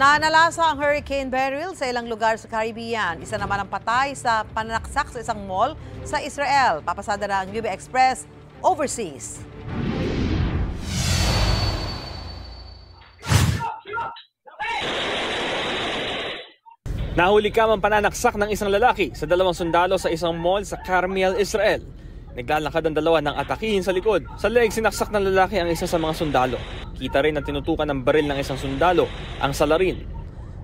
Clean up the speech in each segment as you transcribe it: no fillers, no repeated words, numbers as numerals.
Nanalasa ang Hurricane Beryl sa ilang lugar sa Caribbean. Isa naman ang patay sa pananaksak sa isang mall sa Israel. Papasada ng UB Express overseas. Nahuli kamang pananaksak ng isang lalaki sa dalawang sundalo sa isang mall sa Carmel, Israel. Naglalakad ang dalawa ng atakihin sa likod. Sa leeg, sinaksak ng lalaki ang isa sa mga sundalo. Kita rin ang tinutukan ng baril ng isang sundalo, ang salarin.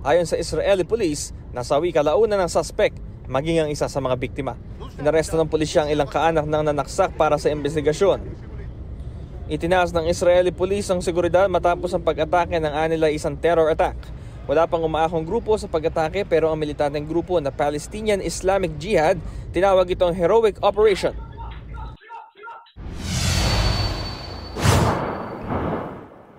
Ayon sa Israeli police, nasawi kalaunan ng suspect, maging ang isa sa mga biktima. Inaresto ng pulisya ang ilang kaanak ng nanaksak para sa investigasyon. Itinaas ng Israeli police ang seguridad matapos ang pag-atake ng anila isang terror attack. Wala pang umaakong grupo sa pag-atake pero ang militanteng grupo na Palestinian Islamic Jihad tinawag itong heroic operation.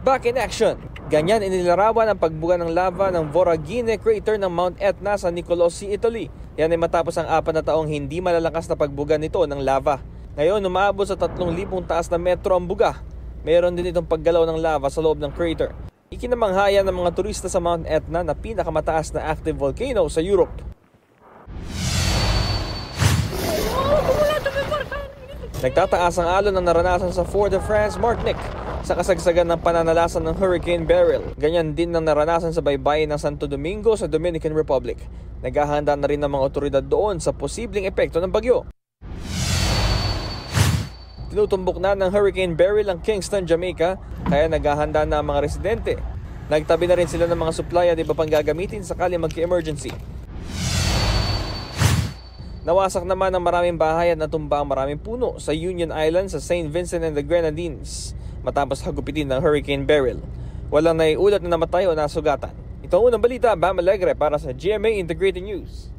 Back in action. Ganyan inilarawan ang pagbuga ng lava ng Voragine crater ng Mount Etna sa Nicolosi, Italy. Yan ay matapos ang 4 na taong hindi malalakas na pagbuga nito ng lava. Ngayon, umaabot sa 3,000 taas na metro ang buga. Mayroon din itong paggalaw ng lava sa loob ng crater. Ikinamanghayan ng mga turista sa Mount Etna na pinakamataas na active volcano sa Europe. Nagtataas ang alon ng naranasan sa Fort-de-France, Martinique sa kasagsagan ng pananalasan ng Hurricane Beryl. Ganyan din ang naranasan sa baybayin ng Santo Domingo sa Dominican Republic. Naghahanda na rin ng mga otoridad doon sa posibleng epekto ng bagyo. Tinutumbok na ng Hurricane Beryl ang Kingston, Jamaica, kaya naghahanda na ang mga residente. Nagtabi na rin sila ng mga supply at iba pang gagamitin sakali magka-emergency. Nawasak naman ang maraming bahay at natumba ang maraming puno sa Union Island sa St. Vincent and the Grenadines matapos hagupitin ng Hurricane Beryl. Walang naiulat na namatay o nasugatan. Ito ang unang balita, Bam Alegre para sa GMA Integrated News.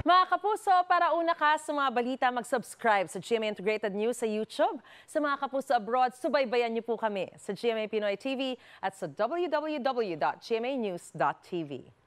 Mga kapuso, para una ka sa mga balita, mag-subscribe sa GMA Integrated News sa YouTube. Sa mga kapuso abroad, subaybayan niyo po kami sa GMA Pinoy TV at sa www.gmanews.tv.